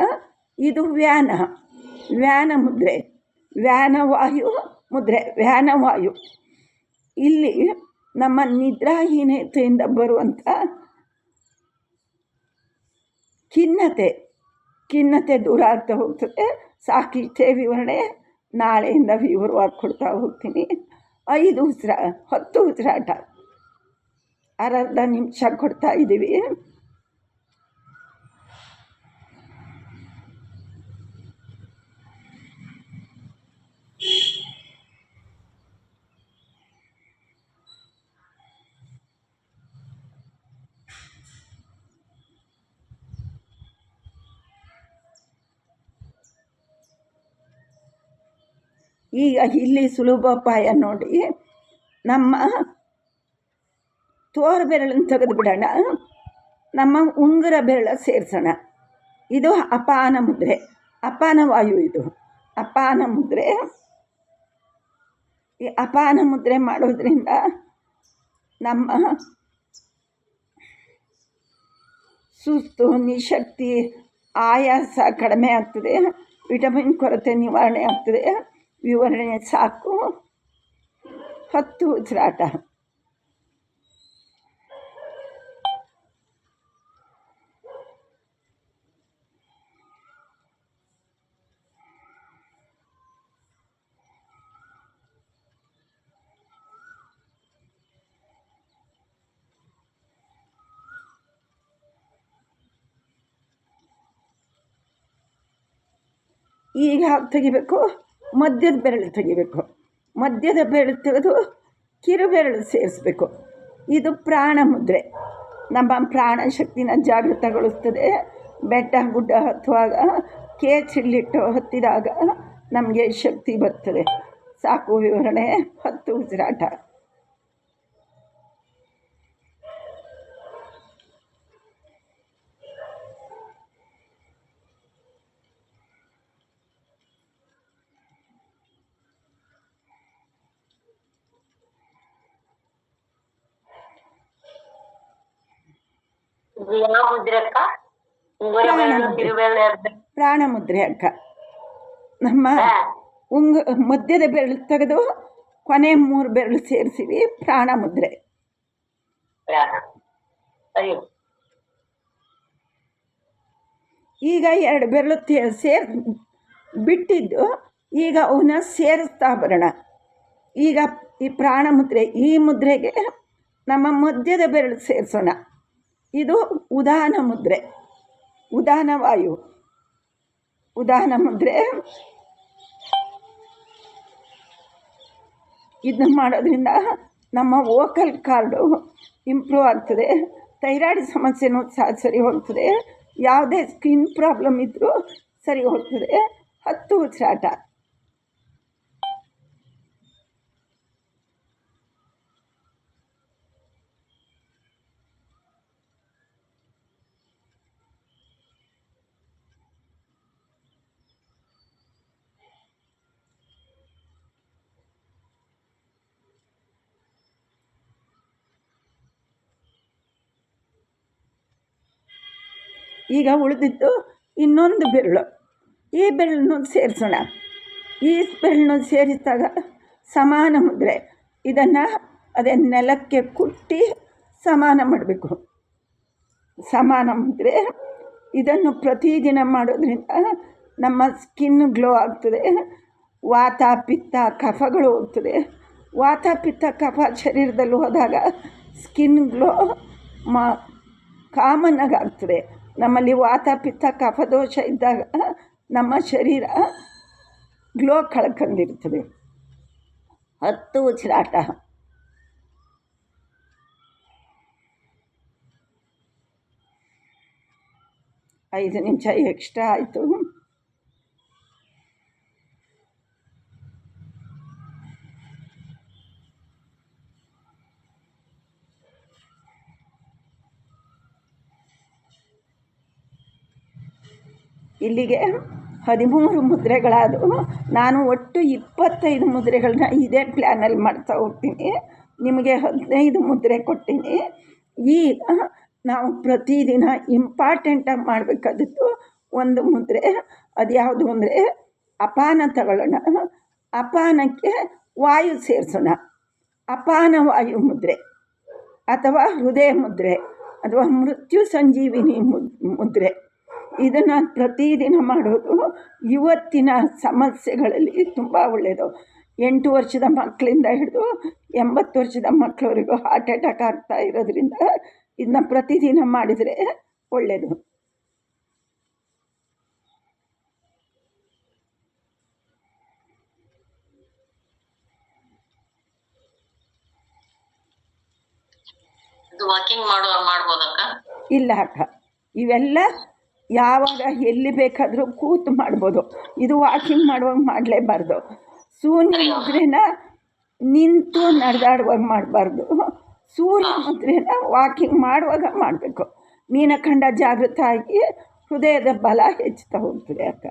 ಇದು ವ್ಯಾನ ಮುದ್ರೆ, ವ್ಯಾನವಾಯು ಮುದ್ರೆ, ವ್ಯಾನವಾಯು. ಇಲ್ಲಿ ನಮ್ಮ ನಿದ್ರಾಹೀನತೆಯಿಂದ ಬರುವಂಥ ಖಿನ್ನತೆ ದೂರ ಆಗ್ತಾ ಹೋಗ್ತದೆ. ಸಾಕಿಷ್ಟೇ ವಿವರಣೆ, ನಾಳೆಯಿಂದ ವಿವರವಾಗಿ ಕೊಡ್ತಾ ಹೋಗ್ತೀನಿ. 10 ಉಸಿರಾಟ ಅರ್ಧ ನಿಮಿಷ ಕೊಡ್ತಾ ಇದ್ದೀವಿ. ಈಗ ಇಲ್ಲಿ ಸುಲಭೋಪಾಯ ನೋಡಿ. ನಮ್ಮ ತೋರು ಬೆರಳನ್ನು ತೆಗೆದು ಬಿಡೋಣ, ನಮ್ಮ ಉಂಗುರ ಬೆರಳ ಸೇರಿಸೋಣ. ಇದು ಅಪಾನ ಮುದ್ರೆ, ಅಪಾನ ವಾಯು. ಇದು ಅಪಾನ ಮುದ್ರೆ. ಈ ಅಪಾನ ಮುದ್ರೆ ಮಾಡೋದ್ರಿಂದ ನಮ್ಮ ಸುಸ್ತು, ನಿಶಕ್ತಿ, ಆಯಾಸ ಕಡಿಮೆ ಆಗ್ತದೆ, ವಿಟಮಿನ್ ಕೊರತೆ ನಿವಾರಣೆ ಆಗ್ತದೆ. ವಿವರಣೆ ಸಾಕು. 10 ಉಸಿರಾಟ. ಈಗ ತೆಗಿಬೇಕು, ಮಧ್ಯದ ಬೆರಳು ತೆಗಿಬೇಕು. ಮಧ್ಯದ ಬೆರಳು ತೆಗೆದು ಕಿರುಬೆರಳು ಸೇರಿಸ್ಬೇಕು. ಇದು ಪ್ರಾಣ ಮುದ್ರೆ. ನಮ್ಮ ಪ್ರಾಣ ಶಕ್ತಿನ ಜಾಗೃತಗೊಳಿಸ್ತದೆ. ಬೆಟ್ಟ ಗುಡ್ಡ ಹತ್ತುವಾಗ, ಕೇಚಿಲ್ಲಿಟ್ಟು ಹತ್ತಿದಾಗ ನಮಗೆ ಶಕ್ತಿ ಬರ್ತದೆ. ಸಾಕು ವಿವರಣೆ. 10 ಉಸಿರಾಟ. ಪ್ರಾಣ ಮುದ್ರೆ ಅಕ್ಕ. ನಮ್ಮ ಮಧ್ಯದ ಬೆರಳು ತೆಗೆದು ಕೊನೆ 3 ಬೆರಳು ಸೇರಿಸಿವಿ. ಪ್ರಾಣ ಮುದ್ರೆ. ಈಗ 2 ಬೆರಳು ಬಿಟ್ಟಿದ್ದು, ಈಗ ಅವನ್ನ ಸೇರಿಸ್ತಾ ಬರೋಣ. ಈಗ ಈ ಪ್ರಾಣ ಮುದ್ರೆ, ಈ ಮುದ್ರೆಗೆ ನಮ್ಮ ಮಧ್ಯದ ಬೆರಳು ಸೇರಿಸೋಣ. ಇದು ಉದಾನ ಮುದ್ರೆ, ಉದಾನ ವಾಯು. ಉದಾನ ಮುದ್ರೆ. ಇದನ್ನು ಮಾಡೋದ್ರಿಂದ ನಮ್ಮ ವೋಕಲ್ ಕಾರ್ಡು ಇಂಪ್ರೂವ್ ಆಗ್ತದೆ. ಥೈರಾಯ್ಡ್ ಸಮಸ್ಯೆನೂ ಸಹ ಸರಿ ಹೋಗ್ತದೆ. ಯಾವುದೇ ಸ್ಕಿನ್ ಪ್ರಾಬ್ಲಮ್ ಇದ್ದರೂ ಸರಿ ಹೋಗ್ತದೆ. 10 ಉಸಿರಾಟ. ಈಗ ಉಳಿದಿದ್ದು ಇನ್ನೊಂದು ಬೆರಳು, ಈ ಬೆರಳನ್ನು ಸೇರಿಸೋಣ. ಈ ಬೆರಳನ್ನು ಸೇರಿಸಿದಾಗ ಸಮಾನ ಮುದ್ರೆ. ಇದನ್ನು ಅದೇ ನೆಲಕ್ಕೆ ಕುಟ್ಟಿ ಸಮಾನ ಮಾಡಬೇಕು. ಸಮಾನ ಮುದ್ರೆ. ಇದನ್ನು ಪ್ರತಿದಿನ ಮಾಡೋದ್ರಿಂದ ನಮ್ಮ ಸ್ಕಿನ್ ಗ್ಲೋ ಆಗ್ತದೆ. ವಾತ ಪಿತ್ತ ಕಫಗಳು ಹೋಗ್ತದೆ. ವಾತ ಪಿತ್ತ ಕಫ ಶರೀರದಲ್ಲಿ ಹೋದಾಗ ಸ್ಕಿನ್ ಗ್ಲೋ ಕಾಮನ್ನಾಗಿ ಆಗ್ತದೆ. ನಮ್ಮಲ್ಲಿ ವಾತ ಪಿತ್ತ ಕಫದೋಷ ಇದ್ದಾಗ ನಮ್ಮ ಶರೀರ ಗ್ಲೋ ಕಳ್ಕೊಂಡಿರ್ತದೆ. 10 ಉಸಿರಾಟ. ಐದು ನಿಮಿಷ ಎಕ್ಸ್ಟ್ರಾ ಆಯಿತು. ಇಲ್ಲಿಗೆ 13 ಮುದ್ರೆಗಳಾದವು. ನಾನು ಒಟ್ಟು 25 ಮುದ್ರೆಗಳನ್ನ ಇದೇ ಪ್ಲ್ಯಾನಲ್ಲಿ ಮಾಡ್ತಾ ಹೋಗ್ತೀನಿ. ನಿಮಗೆ 15 ಮುದ್ರೆ ಕೊಡ್ತೀನಿ. ಈಗ ನಾವು ಪ್ರತಿದಿನ ಇಂಪಾರ್ಟೆಂಟಾಗಿ ಮಾಡಬೇಕಾದದ್ದು ಒಂದು ಮುದ್ರೆ. ಅದು ಯಾವುದು ಅಂದರೆ ಅಪಾನ ತಗೊಳ್ಳೋಣ. ಅಪಾನಕ್ಕೆ ವಾಯು ಸೇರಿಸೋಣ. ಅಪಾನ ವಾಯು ಮುದ್ರೆ ಅಥವಾ ಹೃದಯ ಮುದ್ರೆ ಅಥವಾ ಮೃತ್ಯು ಸಂಜೀವಿನಿ ಮುದ್ರೆ. ಇದನ್ನು ಪ್ರತಿದಿನ ಮಾಡೋದು ಇವತ್ತಿನ ಸಮಸ್ಯೆಗಳಲ್ಲಿ ತುಂಬ ಒಳ್ಳೆಯದು. 8 ವರ್ಷದ ಮಕ್ಕಳಿಂದ ಹಿಡಿದು 80 ವರ್ಷದ ಮಕ್ಕಳವರೆಗೂ ಹಾರ್ಟ್ ಅಟ್ಯಾಕ್ ಆಗ್ತಾ ಇರೋದ್ರಿಂದ ಇದನ್ನ ಪ್ರತಿದಿನ ಮಾಡಿದರೆ ಒಳ್ಳೆಯದು. ವಾಕಿಂಗ್ ಮಾಡ್ಬೋದಕ್ಕ? ಇಲ್ಲ ಅಕ್ಕ, ಇವೆಲ್ಲ ಯಾವಾಗ ಎಲ್ಲಿ ಬೇಕಾದರೂ ಕೂತು ಮಾಡ್ಬೋದು. ಇದು ವಾಕಿಂಗ್ ಮಾಡುವಾಗ ಮಾಡಲೇಬಾರ್ದು. ಶೂನ್ಯ ಮುದ್ರೆನ ನಿಂತು ನಡೆದಾಡುವಾಗ ಮಾಡಬಾರ್ದು. ಸೂರ್ಯ ಮುದ್ರೆನ ವಾಕಿಂಗ್ ಮಾಡುವಾಗ ಮಾಡಬೇಕು. ಮೀನಖಂಡ ಜಾಗೃತ ಆಗಿ ಹೃದಯದ ಬಲ ಹೆಚ್ಚುತ್ತಾ ಹೋಗ್ತದೆ ಅಕ್ಕ.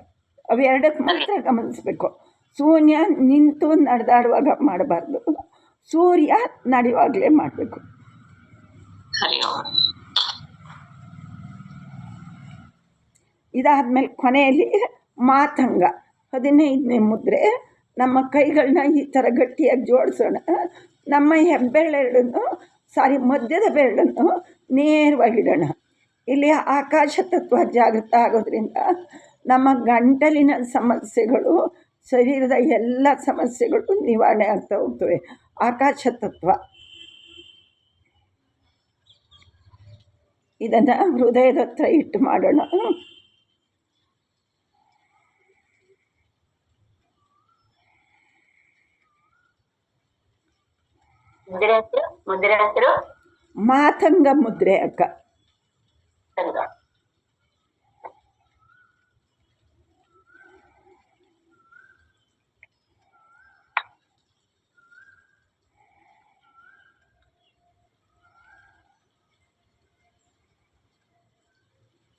ಅವೆರಡಕ್ಕೆ ಮಾತ್ರ ಗಮನಿಸಬೇಕು. ಶೂನ್ಯ ನಿಂತು ನಡೆದಾಡುವಾಗ ಮಾಡಬಾರ್ದು, ಸೂರ್ಯ ನಡೆಯುವಾಗಲೇ ಮಾಡಬೇಕು. ಇದಾದಮೇಲೆ ಕೊನೆಯಲ್ಲಿ ಮಾತಂಗ 15ನೇ ಮುದ್ರೆ. ನಮ್ಮ ಕೈಗಳನ್ನ ಈ ಥರ ಗಟ್ಟಿಯಾಗಿ ಜೋಡಿಸೋಣ. ನಮ್ಮ ಹೆಬ್ಬೆರಳನ್ನು ಮಧ್ಯದ ಬೆರಳನ್ನು ನೇರವಾಗಿಡೋಣ. ಇಲ್ಲಿ ಆಕಾಶ ತತ್ವ ಜಾಗೃತ ಆಗೋದ್ರಿಂದ ನಮ್ಮ ಗಂಟಲಿನ ಸಮಸ್ಯೆಗಳು, ಶರೀರದ ಎಲ್ಲ ಸಮಸ್ಯೆಗಳು ನಿವಾರಣೆ ಆಗ್ತಾ ಹೋಗ್ತವೆ. ಆಕಾಶ ತತ್ವ ಇದನ್ನು ಹೃದಯದ ಹತ್ರ ಇಟ್ಟು ಮಾಡೋಣ. ಮುದ್ರೆ ಹೆಸರು ಮಾತಂಗ ಮುದ್ರೆ ಅಕ್ಕ.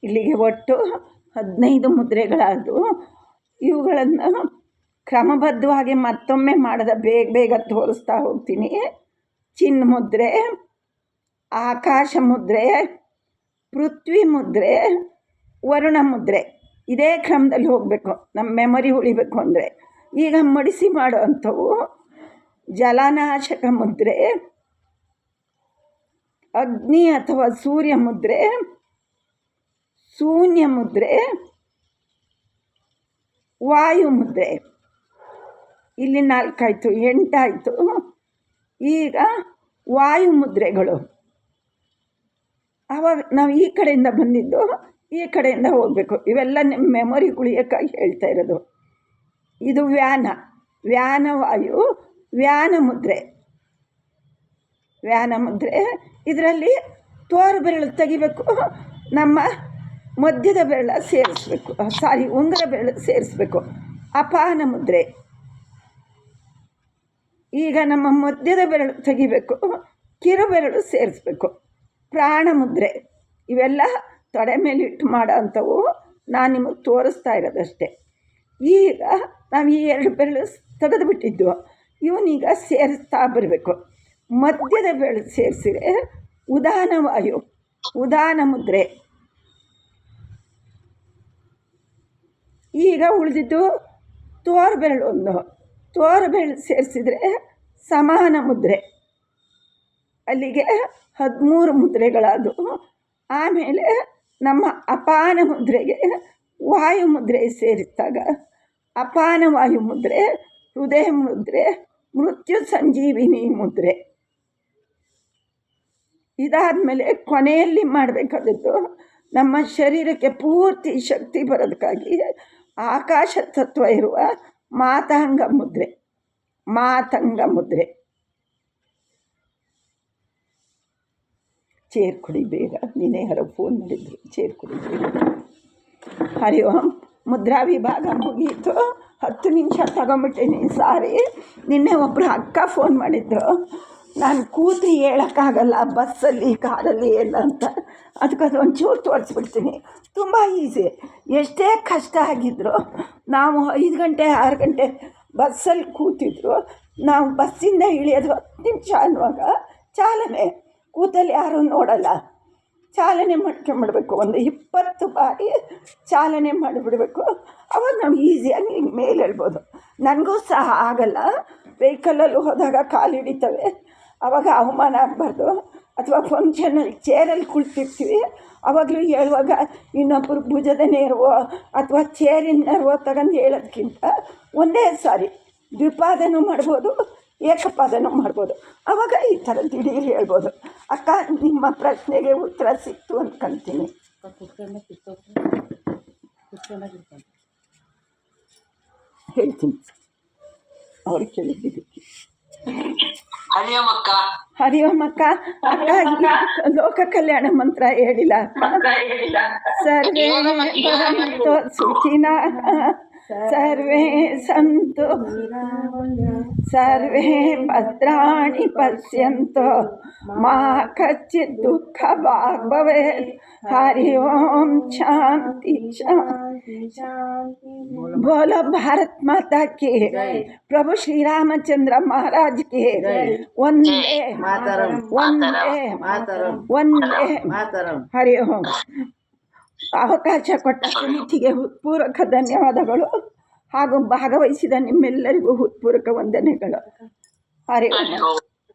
ಇಲ್ಲಿಗೆ ಒಟ್ಟು 15 ಮುದ್ರೆಗಳಾದವು. ಇವುಗಳನ್ನು ಕ್ರಮಬದ್ಧವಾಗಿ ಮತ್ತೊಮ್ಮೆ ಮಾಡದ ಬೇಗ ಬೇಗ ತೋರಿಸ್ತಾ ಹೋಗ್ತೀನಿ. ಚಿನ್ನ ಮುದ್ರೆ, ಆಕಾಶ ಮುದ್ರೆ, ಪೃಥ್ವಿ ಮುದ್ರೆ, ವರುಣ ಮುದ್ರೆ, ಇದೇ ಕ್ರಮದಲ್ಲಿ ಹೋಗಬೇಕು ನಮ್ಮ ಮೆಮೊರಿ ಉಳಿಬೇಕು ಅಂದರೆ. ಈಗ ಮಡಿಸಿ ಮಾಡೋ ಅಂಥವು ಜಲನಾಶಕ ಮುದ್ರೆ, ಅಗ್ನಿ ಅಥವಾ ಸೂರ್ಯ ಮುದ್ರೆ, ಶೂನ್ಯ ಮುದ್ರೆ, ವಾಯು ಮುದ್ರೆ. ಇಲ್ಲಿ 4 ಆಯಿತು, 8 ಆಯಿತು. ಈಗ ವಾಯು ಮುದ್ರೆಗಳು. ಆವಾಗ ನಾವು ಈ ಕಡೆಯಿಂದ ಬಂದಿದ್ದು ಈ ಕಡೆಯಿಂದ ಹೋಗಬೇಕು. ಇವೆಲ್ಲ ನಿಮ್ಮ ಮೆಮೊರಿ ಉಳಿಯೋಕ್ಕಾಗಿ ಹೇಳ್ತಾ ಇರೋದು. ಇದು ವ್ಯಾನ ವಾಯು, ವ್ಯಾನ ಮುದ್ರೆ. ವ್ಯಾನ ಮುದ್ರೆ ಇದರಲ್ಲಿ ತೋರು ಬೆರಳು ತೆಗಿಬೇಕು, ನಮ್ಮ ಮಧ್ಯದ ಬೆರಳ ಸೇರಿಸ್ಬೇಕು, ಉಂಗುರ ಬೆರಳು ಸೇರಿಸ್ಬೇಕು. ಅಪಾನ ಮುದ್ರೆ. ಈಗ ನಮ್ಮ ಮಧ್ಯದ ಬೆರಳು ತೆಗಿಬೇಕು, ಕಿರು ಬೆರಳು ಸೇರಿಸ್ಬೇಕು. ಪ್ರಾಣ ಮುದ್ರೆ. ಇವೆಲ್ಲ ತೊಡೆ ಮೇಲೆ ಇಟ್ಟು ಮಾಡೋ ಅಂಥವು, ನಾನು ನಿಮಗೆ ತೋರಿಸ್ತಾ ಇರೋದಷ್ಟೇ. ಈಗ ನಾವು ಈ 2 ಬೆರಳು ತೆಗೆದುಬಿಟ್ಟಿದ್ದು, ಇವನೀಗ ಸೇರಿಸ್ತಾ ಬರಬೇಕು. ಮಧ್ಯದ ಬೆರಳು ಸೇರಿಸಿದ್ರೆ ಉದಾನ ವಾಯು, ಉದಾನ ಮುದ್ರೆ. ಈಗ ಉಳಿದಿದ್ದು ತೋರು ಬೆರಳು ತೋರು ಬೆರಳು ಸೇರಿಸಿದರೆ ಸಮಾನ ಮುದ್ರೆ. ಅಲ್ಲಿಗೆ 13 ಮುದ್ರೆಗಳಾದವು. ಆಮೇಲೆ ನಮ್ಮ ಅಪಾನ ಮುದ್ರೆಗೆ ವಾಯು ಮುದ್ರೆ ಸೇರಿಸಿದಾಗ ಅಪಾನ ವಾಯು ಮುದ್ರೆ, ಹೃದಯ ಮುದ್ರೆ, ಮೃತ್ಯು ಸಂಜೀವಿನಿ ಮುದ್ರೆ. ಇದಾದಮೇಲೆ ಕೊನೆಯಲ್ಲಿ ಮಾಡಬೇಕಾದದ್ದು ನಮ್ಮ ಶರೀರಕ್ಕೆ ಪೂರ್ತಿ ಶಕ್ತಿ ಬರೋದಕ್ಕಾಗಿ ಆಕಾಶ ತತ್ವ ಇರುವ ಮಾತಂಗ ಮುದ್ರೆ. ಚೇರ್ ಕೊಡಿ ಬೇಗ, ನೀನೇ ಯಾರೋ ಫೋನ್ ಮಾಡಿದ್ರು, ಚೇರ್ ಕೊಡಿ ಬೇಗ. ಹರಿ ಓಂ. ಮುದ್ರಾ ವಿಭಾಗ ಮುಗೀತು. 10 ನಿಮಿಷ ತಗೊಂಬಿಟ್ಟಿನಿ, ಸಾರಿ. ನಿನ್ನೆ ಒಬ್ಬರು ಅಕ್ಕ ಫೋನ್ ಮಾಡಿದ್ರು, ನಾನು ಕೂತು ಹೇಳೋಕ್ಕಾಗಲ್ಲ ಬಸ್ಸಲ್ಲಿ ಕಾರಲ್ಲಿ ಎಲ್ಲ ಅಂತ. ಅದಕ್ಕೆ ಒಂಚೂರು ತೋರಿಸ್ಬಿಡ್ತೀನಿ. ತುಂಬ ಈಸಿ. ಎಷ್ಟೇ ಕಷ್ಟ ಆಗಿದ್ರು, ನಾವು 5 ಗಂಟೆ 6 ಗಂಟೆ ಬಸ್ಸಲ್ಲಿ ಕೂತಿದ್ರು, ನಾವು ಬಸ್ಸಿಂದ ಇಳಿಯೋದು 10 ನಿಮಿಷ ಅನ್ನುವಾಗ ಚಾಲನೆ, ಕೂತಲ್ಲಿ ಯಾರೂ ನೋಡಲ್ಲ, ಚಾಲನೆ ಮಾಡ್ಕೊಂಬಿಡ್ಬೇಕು. ಒಂದು 20 ಬಾರಿ ಚಾಲನೆ ಮಾಡಿಬಿಡ್ಬೇಕು. ಅವಾಗ ನಾವು ಈಸಿಯಾಗಿ ಹಿಂಗೆ ಮೇಲೆ ಹೇಳ್ಬೋದು. ನನಗೂ ಸಹ ಆಗಲ್ಲ, ವೆಹಿಕಲಲ್ಲಿ ಹೋದಾಗ ಕಾಲು ಹಿಡಿತವೆ, ಆವಾಗ ಅವಮಾನ ಆಗಬಾರ್ದು. ಅಥವಾ ಫಂಕ್ಷನಲ್ಲಿ ಚೇರಲ್ಲಿ ಕುಳಿತಿರ್ತೀವಿ, ಆವಾಗಲೂ ಹೇಳುವಾಗ ಇನ್ನೊಬ್ಬರು ಭುಜದ ನೆರವೋ ಅಥವಾ ಚೇರಿನ ನೆರವೋ ತಗೊಂಡು ಹೇಳೋದಕ್ಕಿಂತ ಒಂದೇ ಸಾರಿ ದ್ವಿಪಾದನೂ ಮಾಡ್ಬೋದು, ಏಕಪಾದನೂ ಮಾಡ್ಬೋದು. ಆವಾಗ ಈ ಥರ ದಿಢೀರ್ ಹೇಳ್ಬೋದು. ಅಕ್ಕ, ನಿಮ್ಮ ಪ್ರಶ್ನೆಗೆ ಉತ್ತರ ಸಿಕ್ತು ಅಂದ್ಕೊಂತೀನಿ. ಹೇಳ್ತೀನಿ, ಅವ್ರಿಗೆ ಕೇಳಿದ್ದಕ್ಕೆ. ಹರಿ ಓಂ ಅಕ್ಕ. ಹರಿ ಓಂ ಅಕ್ಕ. ಅಕ್ಕ, ಲೋಕ ಕಲ್ಯಾಣ ಮಂತ್ರ ಹೇಳಿಲ್ಲ. ಸರ್ವೇ ಭವಂತು ಸುಖಿನಃ, ಸರ್ವೇ ಸಂತು, ಸರ್ವೇ ಭದ್ರಾಣಿ ಪಶ್ಯಂತು, ಮಾ ಕಚ್ಚಿತ್ ದುಃಖ ಭಾಗ್ ಭವೇತ್. ಹರಿ ಓಂ. ಶಾಂತಿ ಶಾಂತಿ. बोलो भारत माता की, प्रभु श्री रामचंद्र महाराज की वंदे वंदे वंदे हरि ओम. ಅವಕಾಶ ಕೊಟ್ಟ ಸಮಿತಿಗೆ ಹೃತ್ಪೂರ್ವಕ ಧನ್ಯವಾದಗಳು ಹಾಗೂ ಭಾಗವಹಿಸಿದ ನಿಮ್ಮೆಲ್ಲರಿಗೂ ಹೃತ್ಪೂರ್ವಕ ವಂದನೆಗಳು. ಹರಿ ಓಂ.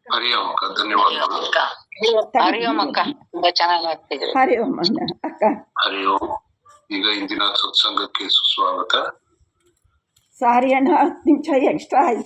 ಹರಿ ಓಂ ಅಕ್ಕ, ಧನ್ಯವಾದಗಳು. ಹರಿ ಓಂ ಅಕ್ಕ, ತುಂಬಾ ಚೆನ್ನಾಗಿ ಆಗ್ತಿದೆ. ಹರಿ ಓಂ ಅಕ್ಕ. ಹರಿ ಓಂ. ಈಗ ಇಂದಿನ ಸತ್ಸಂಗಕ್ಕೆ ಸುಸ್ವಾಗತ. ಸಾರಿ ಅಣ್ಣ, 10 ನಿಮಿಷ ಎಕ್ಸ್ಟ್ರಾ ಆಯಿತು.